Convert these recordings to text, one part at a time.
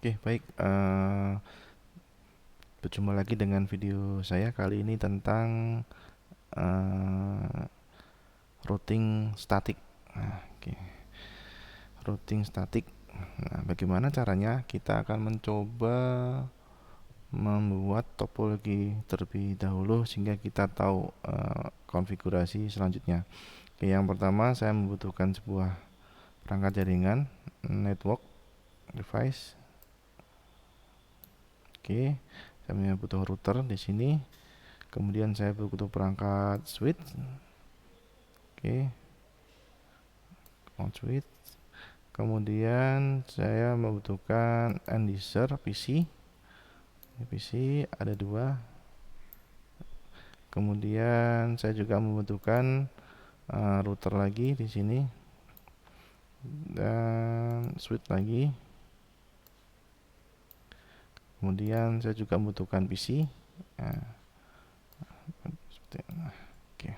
Oke, baik. Berjumpa lagi dengan video saya kali ini tentang eh, routing statik. Oke, routing statik. Nah, bagaimana caranya? Kita akan mencoba membuat topologi terlebih dahulu sehingga kita tahu konfigurasi selanjutnya. Oke, yang pertama saya membutuhkan sebuah perangkat jaringan network device. Oke, saya butuh router di sini. Kemudian saya butuh perangkat switch. Oke, switch. Kemudian saya membutuhkan end user PC. PC ada dua. Kemudian saya juga membutuhkan router lagi di sini dan switch lagi. Kemudian saya juga membutuhkan PC. Nah, oke.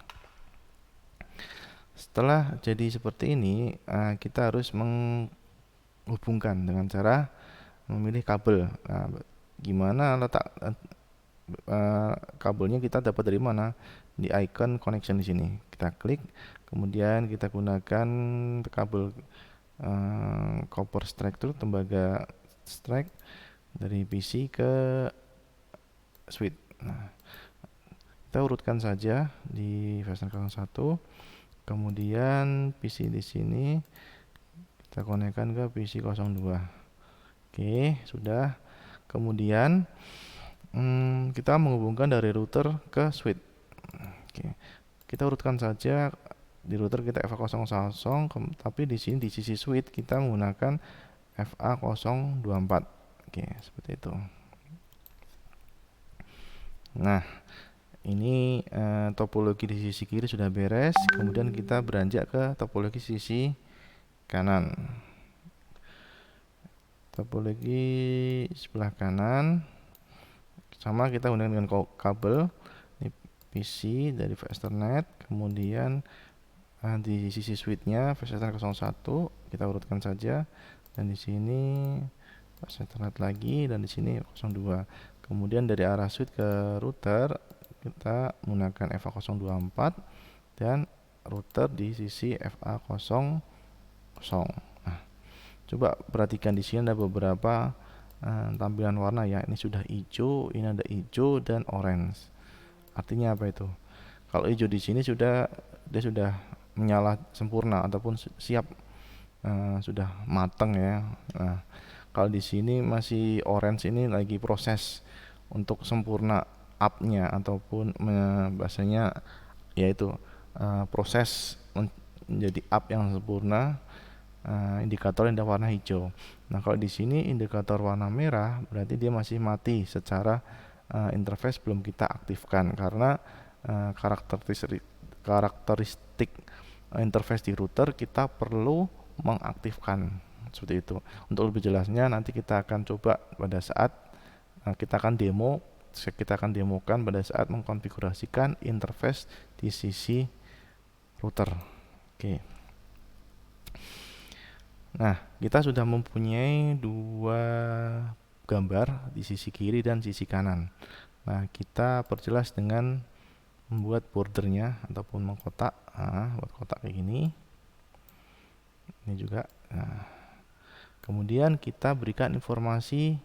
Setelah jadi seperti ini, kita harus menghubungkan dengan cara memilih kabel. Nah, gimana letak kabelnya kita dapat dari mana? Di icon connection di sini. Kita klik, kemudian kita gunakan kabel copper strike itu tembaga strike dari PC ke switch. Nah, kita urutkan saja di fastener 01. Kemudian PC di sini kita konekkan ke PC 02. Oke, sudah. Kemudian kita menghubungkan dari router ke switch. Oke. Kita urutkan saja di router kita FA010, tapi di sini di sisi switch kita menggunakan FA024. Oke, seperti itu. Nah, ini topologi di sisi kiri sudah beres. Kemudian kita beranjak ke topologi sisi kanan. Topologi sebelah kanan sama kita gunakan dengan kabel ini PC dari Ethernet. Kemudian di sisi switchnya Ethernet 01 kita urutkan saja, dan di sini Ethernet lagi, dan di sini 02. Kemudian dari arah switch ke router kita menggunakan FA024 dan router di sisi FA00. Nah, coba perhatikan di sini ada beberapa tampilan warna ya. Ini sudah hijau, ini ada hijau dan orange. Artinya apa itu? Kalau hijau di sini dia sudah menyala sempurna ataupun siap, sudah matang ya. Nah, kalau di sini masih orange, ini lagi proses untuk sempurna up-nya ataupun bahasanya yaitu proses menjadi up yang sempurna. Indikator yang ada warna hijau. Nah, kalau di sini indikator warna merah berarti dia masih mati secara interface belum kita aktifkan, karena karakteristik interface di router kita perlu mengaktifkan seperti itu. Untuk lebih jelasnya nanti kita akan coba pada saat kita akan demokan pada saat mengkonfigurasikan interface di sisi router. Oke. Nah, kita sudah mempunyai dua gambar di sisi kiri dan sisi kanan. Nah, kita perjelas dengan membuat bordernya ataupun mengkotak. Buat kotak kayak gini. Ini juga. Nah, kemudian kita berikan informasi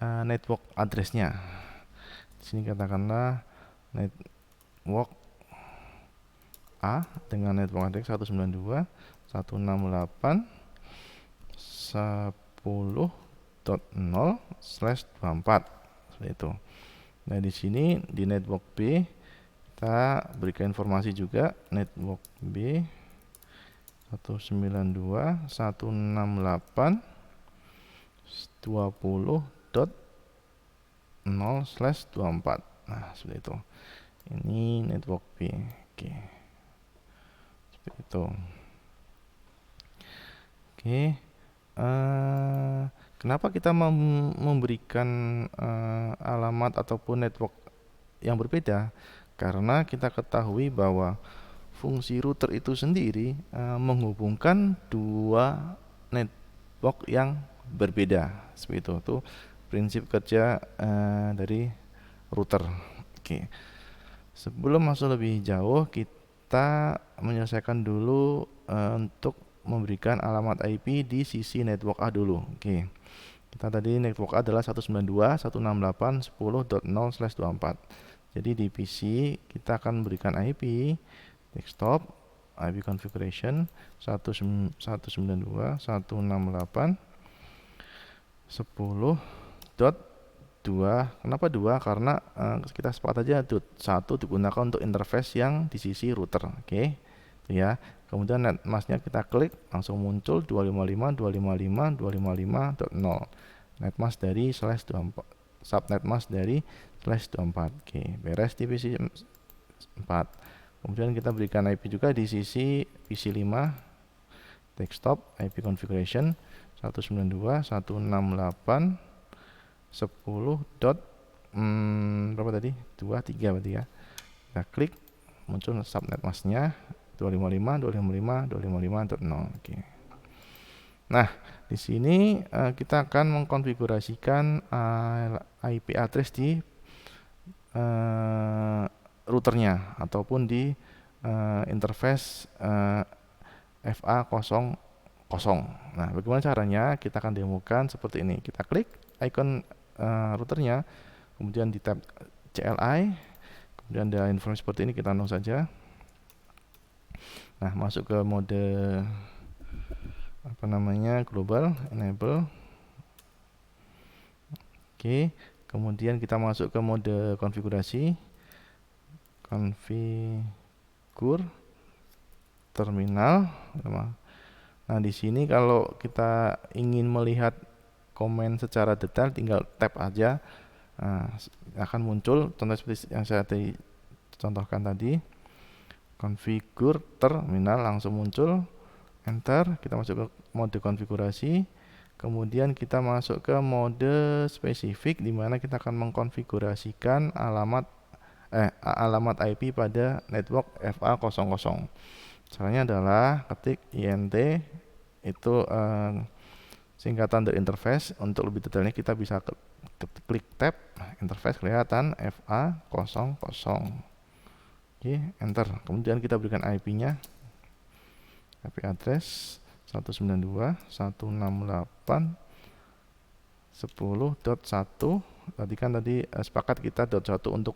network address-nya. Di sini katakanlah network A dengan network address 192.168.10.0/24 seperti itu. Nah, di sini di network B kita berikan informasi juga network B 192.168.20.0/24. Nah, seperti itu. Ini network B. Oke. Seperti itu. Oke. Kenapa kita memberikan alamat ataupun network yang berbeda? Karena kita ketahui bahwa fungsi router itu sendiri menghubungkan dua network yang berbeda. Seperti itu. Itu prinsip kerja dari router. Oke. Sebelum masuk lebih jauh, kita menyelesaikan dulu untuk memberikan alamat IP di sisi network A dulu. Oke. Kita tadi network A adalah 192.168.10.0/24. Jadi di PC kita akan memberikan IP desktop, IP configuration 192.168.10.2. Kenapa 2? Karena kita sepakat aja 1 digunakan untuk interface yang di sisi router. Oke. Ya. Kemudian netmasknya kita klik, langsung muncul 255.255.255.0. Netmask dari /24, subnetmask dari /24. Oke, beres di PC 4. Kemudian kita berikan IP juga di sisi PC 5 desktop, IP configuration 192.168.10. Berapa tadi? 23 berarti ya. Kita klik, muncul subnetmasknya 255.255.255.0. Oke. Nah, di sini kita akan mengkonfigurasikan IP address di routernya ataupun di interface FA00. Nah, bagaimana caranya? Kita akan demokan seperti ini. Kita klik icon routernya, kemudian di tab CLI, kemudian ada informasi seperti ini, kita no saja. Nah, masuk ke mode global enable. Oke, kemudian kita masuk ke mode konfigurasi, konfigur terminal. Nah, di sini kalau kita ingin melihat komen secara detail, tinggal tab aja. Nah, akan muncul contoh seperti yang saya contohkan tadi. Konfigur terminal, langsung muncul, enter. Kita masuk ke mode konfigurasi, kemudian kita masuk ke mode spesifik, di mana kita akan mengkonfigurasikan alamat IP pada network FA00. Caranya adalah ketik int, itu singkatan dari interface. Untuk lebih detailnya kita bisa klik tab interface, kelihatan FA00. Oke, enter. Kemudian kita berikan IP-nya, IP address 192.168.10.1. Tadi kan sepakat kita .1 untuk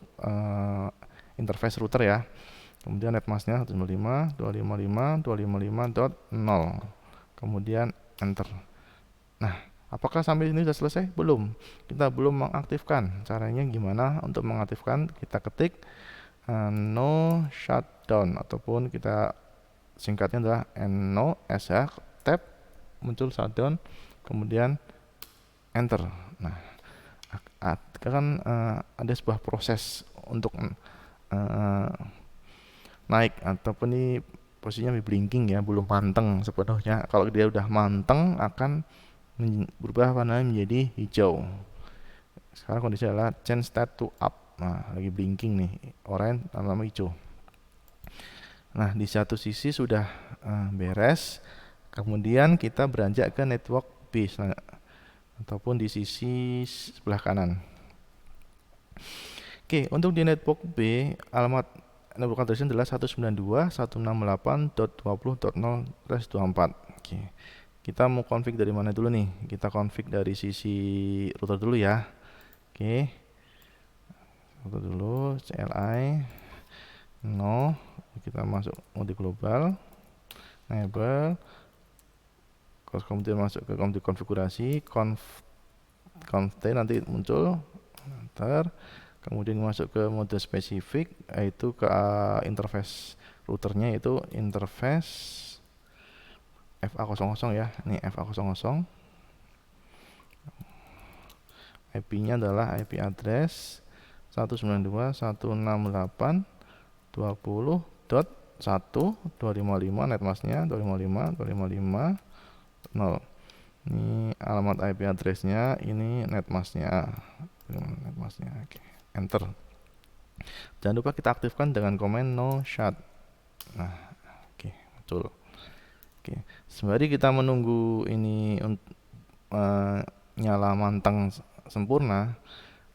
interface router ya. Kemudian netmasknya 195.255.255.0. Kemudian enter. Nah, apakah sampai ini sudah selesai? Belum. Kita belum mengaktifkan. Caranya gimana untuk mengaktifkan? Kita ketik no shutdown, ataupun kita singkatnya adalah no sh, tab, muncul shutdown, kemudian enter. Nah, kan ada sebuah proses untuk naik, ataupun ini posisinya blinking ya, belum manteng sepenuhnya. Kalau dia udah manteng akan berubah warna menjadi hijau. Sekarang kondisi adalah change state to up. Nah, lagi blinking nih, orange lama-lama hijau. Nah, di satu sisi sudah beres. Kemudian kita beranjak ke network B ataupun di sisi sebelah kanan. Oke, untuk di network B, alamat network address adalah 192.168.20.0/24. Oke. Kita mau config dari mana dulu nih? Kita config dari sisi router dulu ya. Oke. Router dulu, CLI no, kita masuk mode global, enable, kemudian masuk ke konfigurasi, conf nanti muncul, enter. Kemudian masuk ke mode spesifik, yaitu ke interface routernya, yaitu interface FA00 ya. Ini FA00. IP-nya adalah IP address 192.168.20.1.255, netmasknya 255.255.255.0. Ini alamat IP addressnya, ini netmasknya. Oke, enter. Jangan lupa kita aktifkan dengan komen no shut. Nah, oke, muncul. Oke, sembari kita menunggu ini nyala manteng sempurna,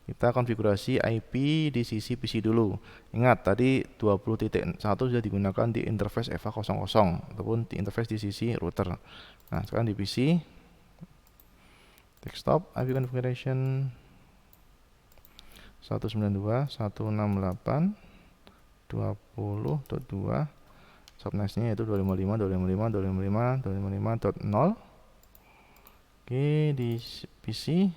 kita konfigurasi IP di sisi PC dulu. Ingat tadi 20.1 sudah digunakan di interface EVA00 ataupun di interface di sisi router. Nah, sekarang di PC desktop IP configuration 192.168.20.2, subnetnya yaitu 255.255.255.255.0. Oke, di PC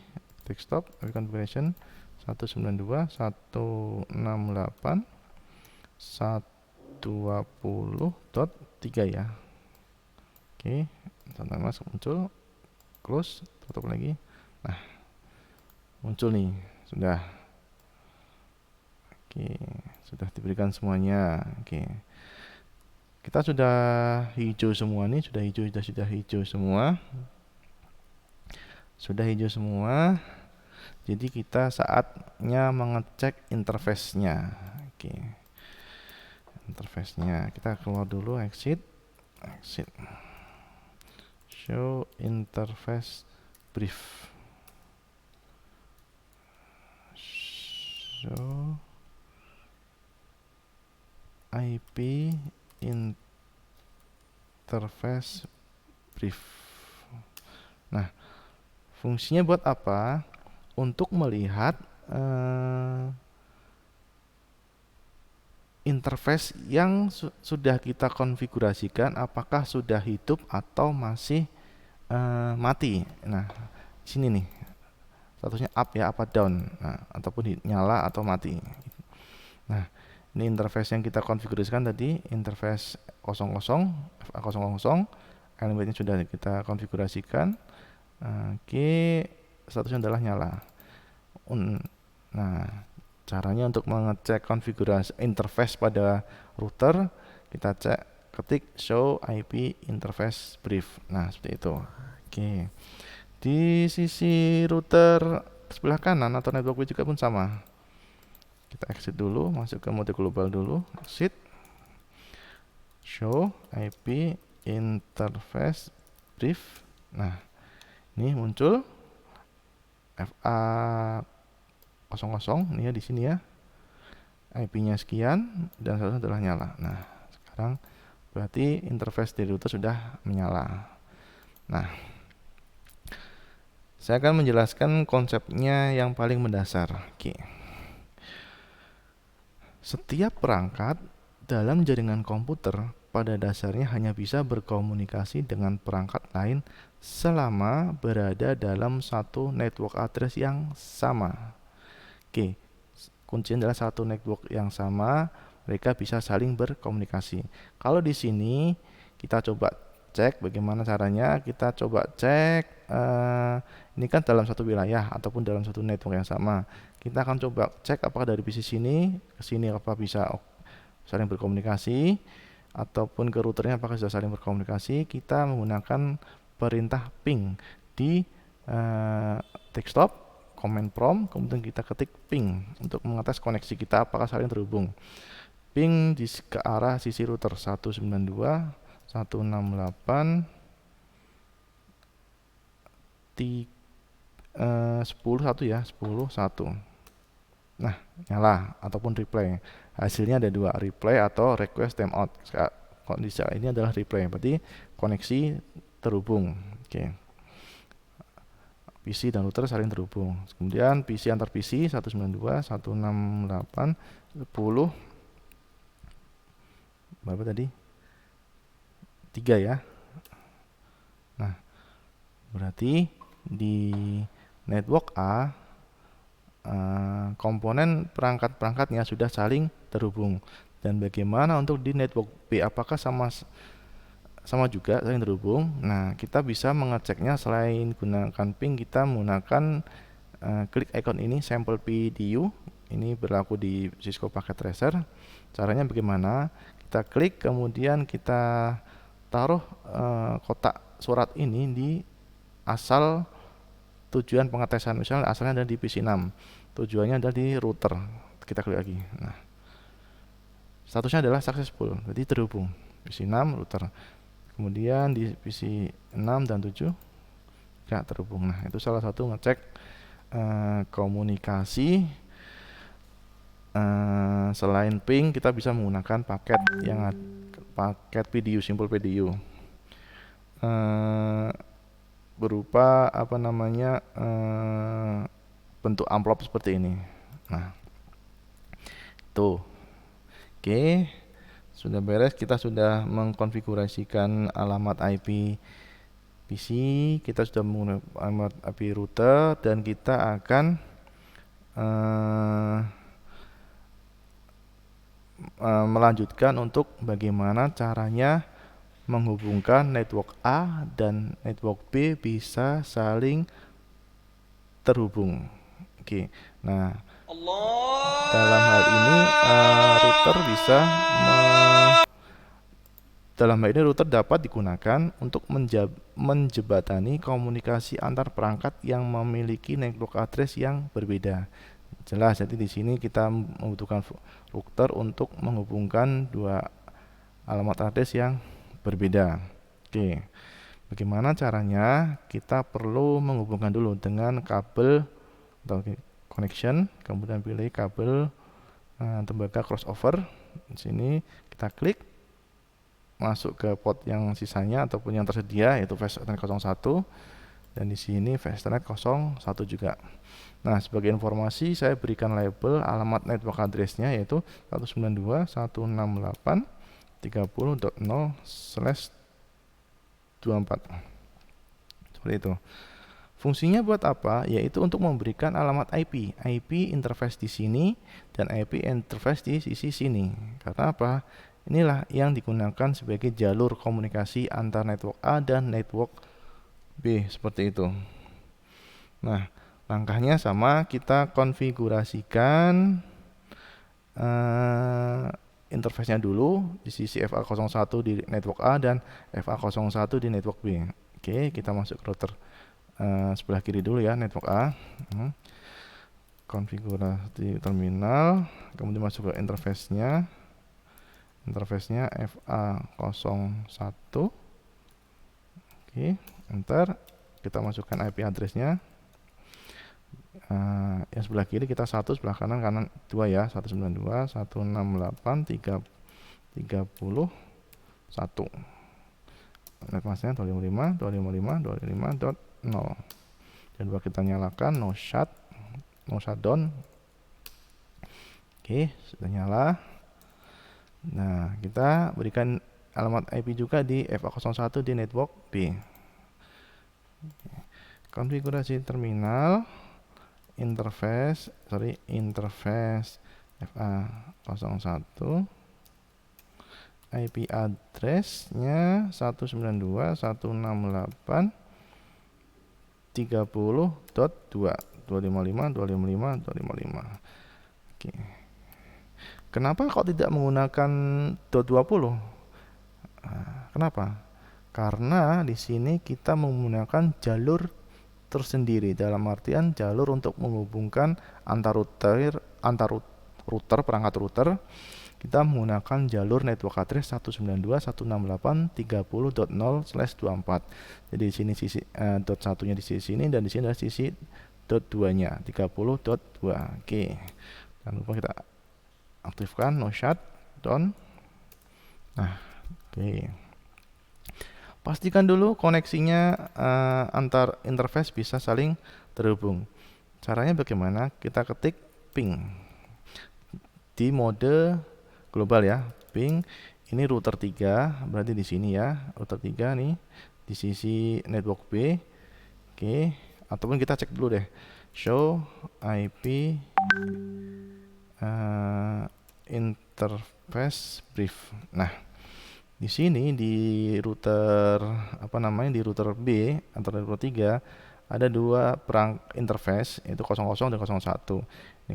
desktop IP configuration 192.168.120.3 ya. Oke, sampai muncul, close, tutup lagi. Nah, muncul nih, sudah. Oke, sudah diberikan semuanya. Oke, kita sudah hijau semua nih, sudah hijau semua. Sudah hijau semua. Jadi kita saatnya mengecek interface-nya. Oke. Interface-nya. Kita keluar dulu, exit. Show interface brief. Show IP interface brief. Nah, fungsinya buat apa? Untuk melihat interface yang sudah kita konfigurasikan apakah sudah hidup atau masih mati. Nah, sini nih statusnya up ya, apa down, nah, ataupun nyala atau mati. Nah, ini interface yang kita konfigurasikan tadi, interface 00 FA00, elemennya sudah kita konfigurasikan. Oke, statusnya adalah nyala. Nah, caranya untuk mengecek konfigurasi interface pada router, kita ketik show IP interface brief. Nah, seperti itu. Oke. Di sisi router sebelah kanan atau network juga pun sama. Kita exit dulu, masuk ke mode global dulu, exit. Show IP interface brief. Nah, ini muncul FA00 ini ya, di sini ya. IP-nya sekian dan statusnya adalah nyala. Nah, sekarang berarti interface dari router sudah menyala. Nah, saya akan menjelaskan konsepnya yang paling mendasar. Oke. Setiap perangkat dalam jaringan komputer pada dasarnya hanya bisa berkomunikasi dengan perangkat lain selama berada dalam satu network address yang sama. Oke, kuncinya adalah satu network yang sama, mereka bisa saling berkomunikasi. Kalau di sini kita coba cek bagaimana caranya. Kita coba cek ini kan dalam satu wilayah ataupun dalam satu network yang sama. Kita akan coba cek apakah dari PC sini ke sini apa bisa saling berkomunikasi, ataupun ke routernya apakah sudah saling berkomunikasi. Kita menggunakan perintah ping di desktop, command prompt, kemudian kita ketik ping untuk mengetes koneksi kita apakah saling terhubung. Ping ke arah sisi router 192.168.10.1 ya, 10.1. Nah, nyala ataupun replay. Hasilnya ada dua, replay atau request timeout. Kondisi ini adalah replay, berarti koneksi terhubung. Oke. PC dan router saling terhubung. Kemudian PC antar PC 192.168.10 berapa tadi? 3 ya. Nah, berarti di network A komponen perangkat-perangkatnya sudah saling terhubung. Dan bagaimana untuk di network B, apakah sama juga saling terhubung? Nah, kita bisa mengeceknya selain gunakan ping, kita menggunakan klik icon ini, sample PDU. Ini berlaku di Cisco Packet Tracer. Caranya bagaimana? Kita klik, kemudian kita taruh kotak surat ini di asal tujuan pengetesan. Misalnya asalnya ada di PC 6, tujuannya ada di router. Kita klik lagi. Nah, statusnya adalah successful, berarti terhubung PC 6 router. Kemudian di PC 6 dan 7 gak terhubung. Nah, itu salah satu ngecek komunikasi. Selain ping, kita bisa menggunakan paket yang paket PDU, simple PDU, berupa apa namanya bentuk amplop seperti ini. Nah, tuh, oke, sudah beres. Kita sudah mengkonfigurasikan alamat IP PC, kita sudah menggunakan alamat IP router, dan kita akan melanjutkan untuk bagaimana caranya menghubungkan network A dan network B bisa saling terhubung. Oke, nah dalam hal ini router dapat digunakan untuk menjebatani komunikasi antar perangkat yang memiliki network address yang berbeda. Jelas, jadi di sini kita membutuhkan router untuk menghubungkan dua alamat address yang berbeda. Oke, bagaimana caranya? Kita perlu menghubungkan dulu dengan kabel atau connection, kemudian pilih kabel tembaga crossover. Di sini kita klik masuk ke port yang sisanya ataupun yang tersedia, yaitu Ethernet 01, dan di sini Ethernet 01 juga. Nah, sebagai informasi saya berikan label alamat network address-nya yaitu 192.168.30.0/24. Seperti itu. Fungsinya buat apa? Yaitu untuk memberikan alamat IP interface di sini dan IP interface di sisi sini. Karena apa? Inilah yang digunakan sebagai jalur komunikasi antar network A dan network B, seperti itu. Nah, langkahnya sama, kita konfigurasikan interface-nya dulu di sisi FA01 di network A dan FA01 di network B. Oke, kita masuk ke router sebelah kiri dulu ya, network A. Konfigurasi terminal, kemudian masuk ke interface-nya. Interface-nya FA01. Oke, enter. Kita masukkan IP address-nya. Yang sebelah kiri kita 1, sebelah kanan 2 ya, 192.168.30.1. netmasknya 255.255.255.0. dan coba kita nyalakan no shutdown. Oke, sudah nyala. Nah, kita berikan alamat IP juga di FA01 di network B. Konfigurasi terminal, interface FA01, IP address-nya 192.168.30.2 Oke. Kenapa kok tidak menggunakan .20? Kenapa? Karena di sini kita menggunakan jalur tersendiri, dalam artian jalur untuk menghubungkan antar router, perangkat router. Kita menggunakan jalur network address 192.168.30.0/24. Jadi di sini sisi dot satunya di sisi sini, dan di sini adalah sisi dot 2-nya 30.2. Oke. Jangan lupa kita aktifkan no shutdown. Nah, oke. Pastikan dulu koneksinya antar interface bisa saling terhubung. Caranya bagaimana? Kita ketik ping di mode global ya. Ping ini router 3, berarti di sini ya, router 3 nih di sisi network B. Oke, ataupun kita cek dulu deh. Show IP interface brief. Nah, di sini di router di router B atau router 3 ada dua interface, yaitu 00 dan 01. Ini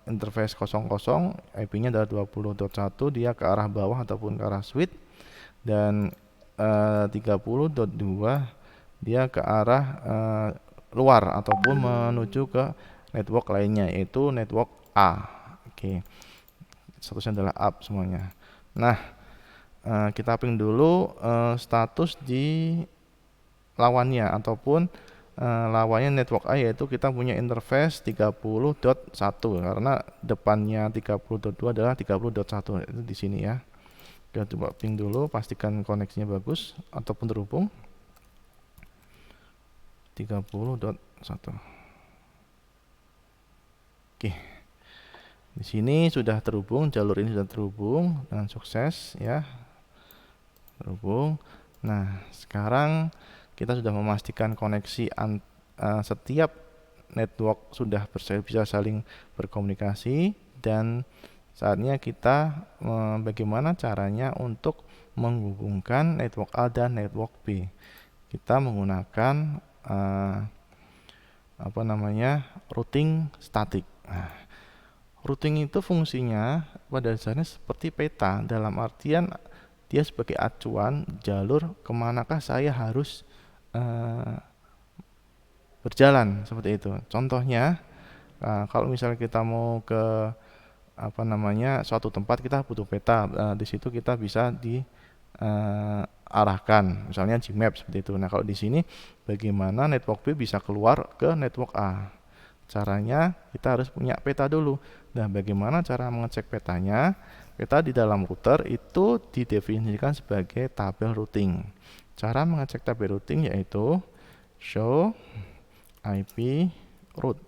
interface 00 IP-nya adalah 20.1, dia ke arah bawah ataupun ke arah switch, dan 30.2 dia ke arah luar ataupun menuju ke network lainnya, yaitu network A. Oke. Statusnya adalah up semuanya. Nah, kita ping dulu status di lawannya ataupun lawannya network A, yaitu kita punya interface 30.1 karena depannya 30.2 adalah 30.1 itu di sini ya. Kita coba ping dulu, pastikan koneksinya bagus ataupun terhubung 30.1. Oke. Di sini sudah terhubung, jalur ini sudah terhubung dengan sukses ya. Terhubung. Nah, sekarang kita sudah memastikan koneksi setiap network sudah bisa saling berkomunikasi, dan saatnya kita bagaimana caranya untuk menghubungkan network A dan network B. Kita menggunakan routing statik. Nah, routing itu fungsinya pada dasarnya seperti peta, dalam artian dia sebagai acuan jalur kemanakah saya harus berjalan, seperti itu. Contohnya, kalau misalnya kita mau ke suatu tempat, kita butuh peta. Di situ kita bisa diarahkan, misalnya Gmap seperti itu. Nah, kalau di sini bagaimana network B bisa keluar ke network A? Caranya kita harus punya peta dulu. Nah, bagaimana cara mengecek petanya? Peta di dalam router itu didefinisikan sebagai tabel routing. Cara mengecek tabel routing yaitu show IP route.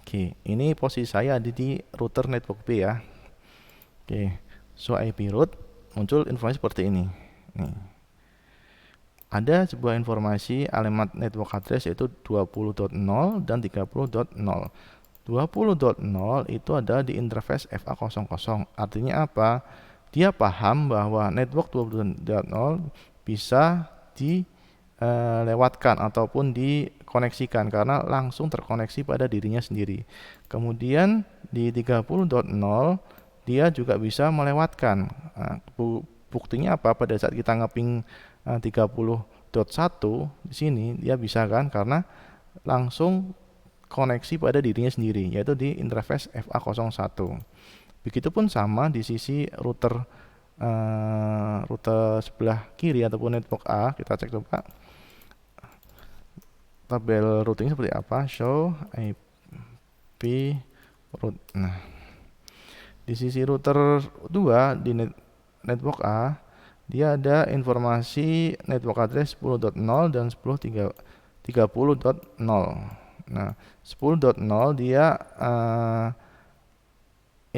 Oke, ini posisi saya ada di router network B ya. Oke, show IP route, muncul informasi seperti ini. Nih. Ada sebuah informasi alamat network address yaitu 20.0 dan 30.0. 20.0 itu ada di interface FA00. Artinya apa? Dia paham bahwa network 20.0 bisa dilewatkan ataupun dikoneksikan karena langsung terkoneksi pada dirinya sendiri. Kemudian di 30.0 dia juga bisa melewatkan. Buktinya apa? Pada saat kita ngeping 30.1 di sini dia bisa kan, karena langsung koneksi pada dirinya sendiri, yaitu di interface FA01. Begitupun sama di sisi router sebelah kiri ataupun network A. Kita cek coba tabel routing seperti apa. Show IP route. Nah, di sisi router 2 di network A, dia ada informasi network address 10.0 dan 30.0. Nah, 10.0 dia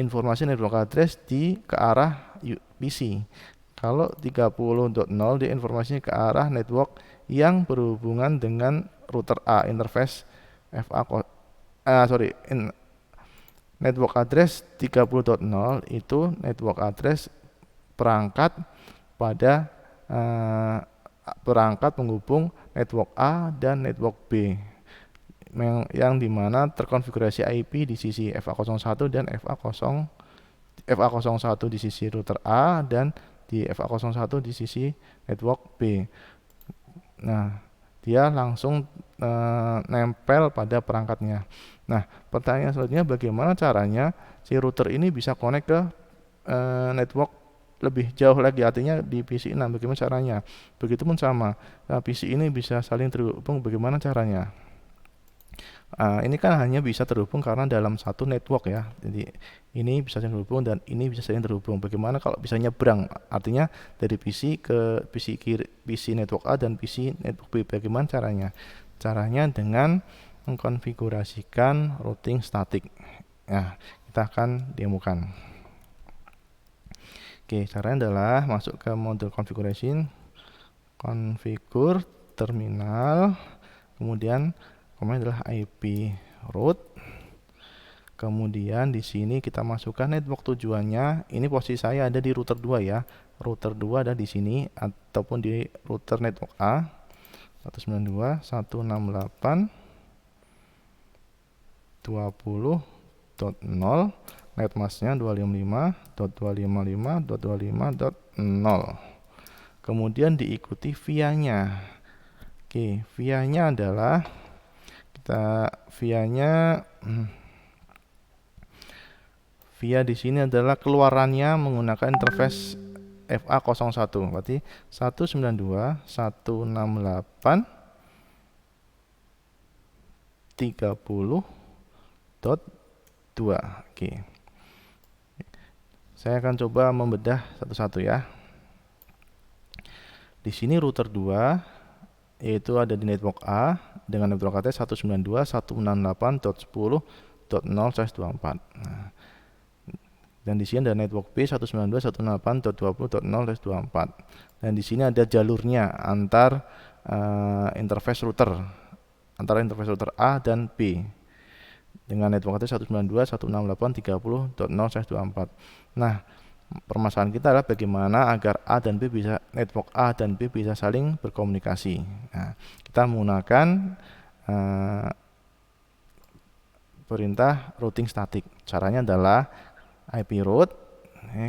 informasi network address ke arah PC. Kalau 30.0 dia informasinya ke arah network yang berhubungan dengan router A, interface network address 30.0 itu network address perangkat pada perangkat penghubung network A dan network B, yang dimana terkonfigurasi IP di sisi FA01 dan FA01 di sisi router A dan di FA01 di sisi network B. Nah, dia langsung nempel pada perangkatnya. Nah, pertanyaan selanjutnya, bagaimana caranya si router ini bisa connect ke network lebih jauh lagi, artinya di PC 6, bagaimana caranya? Begitupun sama, PC ini bisa saling terhubung, bagaimana caranya? Ini kan hanya bisa terhubung karena dalam satu network ya, jadi ini bisa saling terhubung dan ini bisa saling terhubung. Bagaimana kalau bisa nyebrang, artinya dari PC ke PC kiri, PC network A dan PC network B, bagaimana caranya? Caranya dengan mengkonfigurasikan routing statik. Nah, kita akan demokan. Oke, caranya adalah masuk ke module configuration, configure terminal, kemudian komanya adalah IP route. Kemudian di sini kita masukkan network tujuannya. Ini posisi saya ada di router 2 ya. Router 2 ada di sini ataupun di router network A 192.168.20.0, net masknya 255.255.255.0. Kemudian diikuti via-nya. Oke, via-nya adalah via di sini adalah keluarannya menggunakan interface FA01, berarti 192.168.30.2. Oke. Saya akan coba membedah satu-satu ya. Di sini router 2 yaitu ada di network A dengan network AT 192.168.10.0/24. Nah, dan di sini ada network B 192.168.20.0/24. Dan di sini ada jalurnya antar interface router antara interface router A dan B dengan network AT 192.168.30.0/24. Nah, permasalahan kita adalah bagaimana agar A dan B bisa network A dan B bisa saling berkomunikasi. Nah, kita menggunakan perintah routing static. Caranya adalah IP route,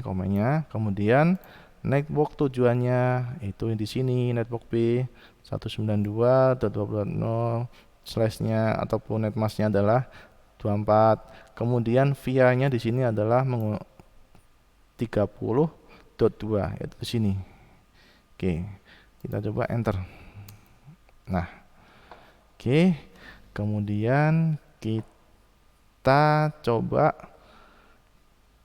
komennya, kemudian network tujuannya itu di sini network B 192.20.0/nya ataupun netmasknya adalah 24. Kemudian via-nya di sini adalah 30.2 yaitu di sini. Oke, kita coba enter. Nah, oke, kemudian kita coba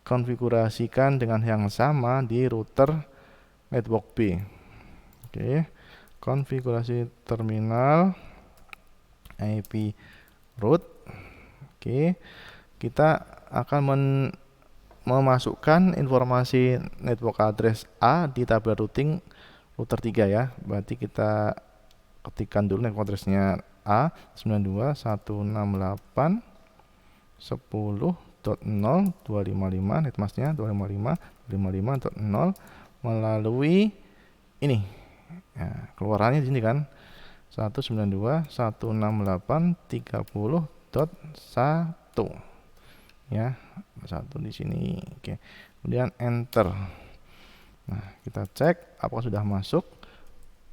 konfigurasikan dengan yang sama di router network B. Oke, konfigurasi terminal IP route. Oke, kita akan memasukkan informasi network address A di tabel routing router 3 ya. Berarti kita ketikkan dulu network address-nya A 92.168.10.0.255, netmasknya 255.255.0 melalui ini. Ya, keluarannya di sini kan 192.168.30.1 ya, satu di sini. Oke, kemudian enter. Nah, kita cek apakah sudah masuk.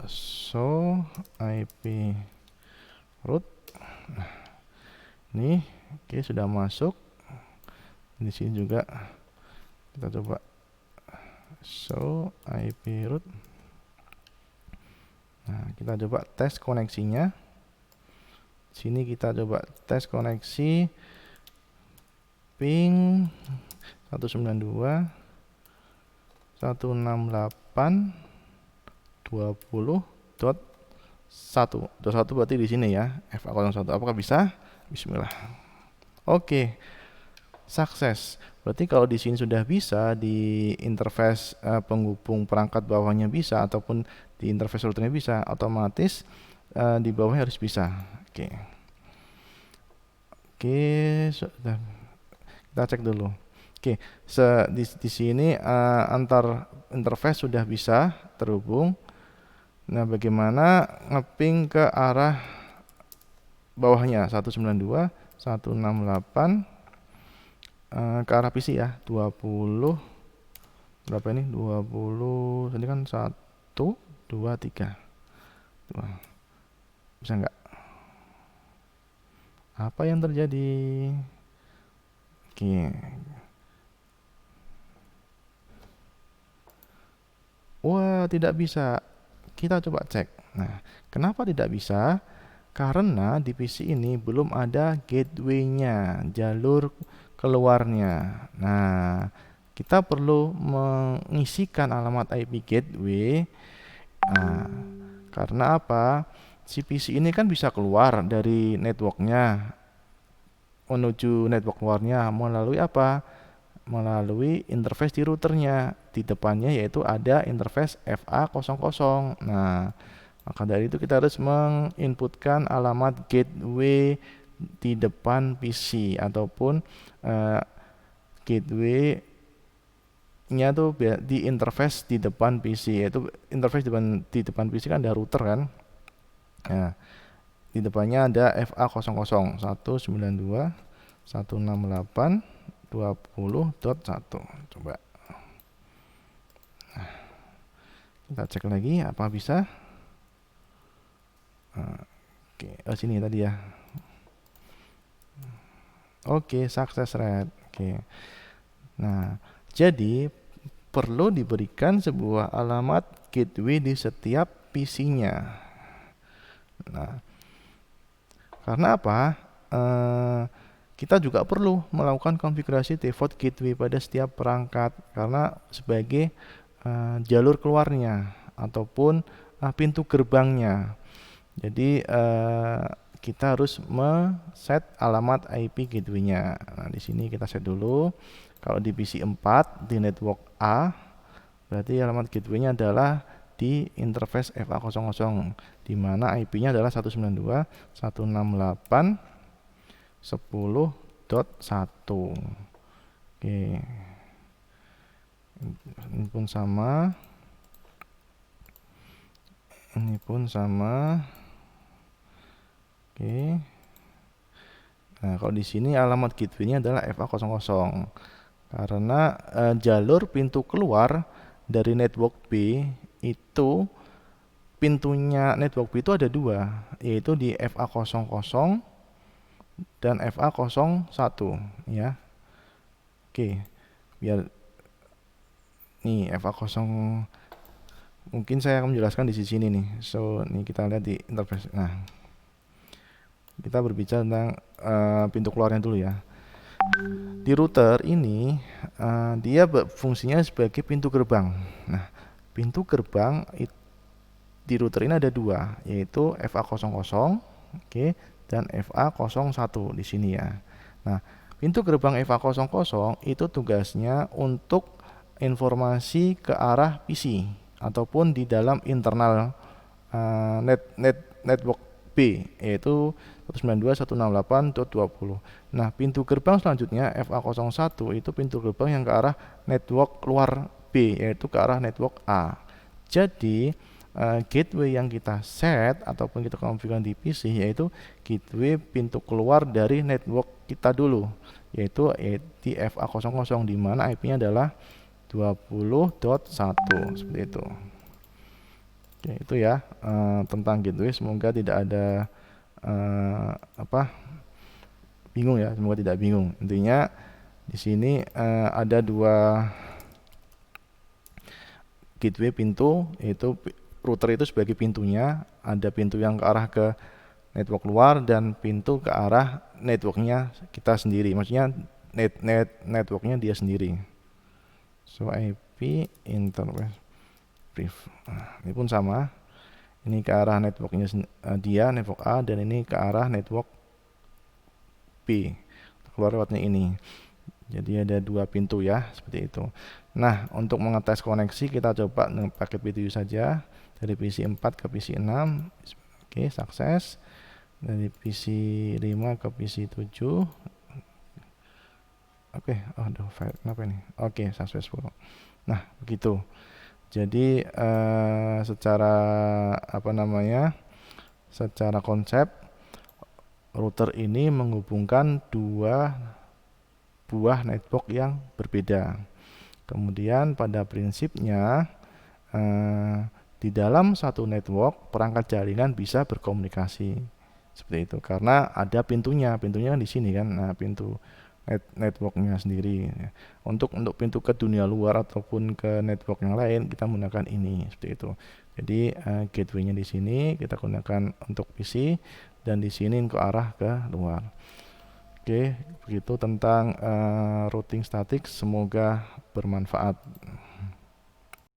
So IP route. Nah, ini oke, sudah masuk. Di sini juga kita coba so IP route. Nah, kita coba tes koneksinya. Sini kita coba tes koneksi ping 192.168.20.1. 21 berarti di sini ya, FA01. Apakah bisa? Bismillah. Oke. Sukses. Berarti kalau di sini sudah bisa, di interface penghubung perangkat bawahnya bisa ataupun di interface routernya bisa, otomatis di bawahnya harus bisa. Oke. Oke, sudah. Kita cek dulu. Oke, di sini antar interface sudah bisa terhubung. Nah, bagaimana ngeping ke arah bawahnya 192.168 ke arah PC ya, 20 berapa ini? 20 ini kan 1 2 3. Bisa enggak? Apa yang terjadi? Oke. Wah, tidak bisa. Kita coba cek. Nah, kenapa tidak bisa? Karena di PC ini belum ada gateway-nya, jalur keluarnya. Nah, kita perlu mengisikan alamat IP gateway. Nah, karena apa? Si PC ini kan bisa keluar dari networknya menuju network luarnya melalui apa? Melalui interface di routernya. Di depannya yaitu ada interface FA00. Nah, maka dari itu kita harus menginputkan alamat gateway di depan PC ataupun gateway-nya tuh di interface di depan PC, yaitu interface di depan PC kan ada router kan. Nah, di depannya ada FA00 192.168.20.1. Coba. Nah, kita cek lagi apa bisa. Oke, sini tadi ya. Oke, success rate. Oke. Nah, jadi perlu diberikan sebuah alamat gateway di setiap PC-nya. Nah, karena apa? Kita juga perlu melakukan konfigurasi default gateway pada setiap perangkat karena sebagai jalur keluarnya ataupun pintu gerbangnya. Jadi kita harus set alamat IP gateway-nya. Nah, di sini kita set dulu. Kalau di PC 4 di network A, berarti alamat gateway-nya adalah di interface FA00, di mana IP-nya adalah 192.168.10.1. Oke. Ini pun sama. Ini pun sama. Oke. Nah, kalau di sini alamat gateway-nya adalah FA00 karena jalur pintu keluar dari network B itu, pintunya network B itu ada dua, yaitu di FA00 dan FA01 ya. Oke, biar nih FA0, mungkin saya akan menjelaskan di sini nih. So, ini kita lihat di interface. Nah, kita berbicara tentang pintu keluarnya dulu ya. Di router ini dia fungsinya sebagai pintu gerbang. Nah, pintu gerbang di router ini ada dua, yaitu FA00, oke, dan FA01 di sini ya. Nah, pintu gerbang FA00 itu tugasnya untuk informasi ke arah PC ataupun di dalam internal network B, yaitu 192.168.20. Nah, pintu gerbang selanjutnya FA01 itu pintu gerbang yang ke arah network keluar B, yaitu ke arah network A. Jadi gateway yang kita set ataupun kita konfigurkan di PC yaitu gateway pintu keluar dari network kita dulu, yaitu di FA00, di mana IP-nya adalah 20.1 seperti itu. Oke, itu ya tentang gateway. Semoga tidak ada bingung ya, semoga tidak bingung. Intinya di sini ada dua gateway pintu, yaitu router itu sebagai pintunya, ada pintu yang ke arah ke network luar dan pintu ke arah networknya kita sendiri, maksudnya networknya dia sendiri. So IP interface brief. Nah, ini pun sama, ini ke arah networknya dia, network A, dan ini ke arah network B, keluar lewatnya ini. Jadi ada dua pintu ya, seperti itu. Nah, untuk mengetes koneksi kita coba pakai PTU saja, dari PC 4 ke PC 6. Oke, sukses. Dari PC 5 ke PC 7. Oke, aduh, kenapa ini? Oke, successful. Nah, begitu. Jadi secara secara konsep router ini menghubungkan dua buah network yang berbeda. Kemudian pada prinsipnya di dalam satu network perangkat jaringan bisa berkomunikasi seperti itu karena ada pintunya kan di sini kan. Nah, pintu networknya sendiri. Untuk pintu ke dunia luar ataupun ke network yang lain kita menggunakan ini seperti itu. Jadi gateway-nya di sini kita gunakan untuk PC dan di sini ke arah ke luar. Oke, begitu tentang routing statik. Semoga bermanfaat.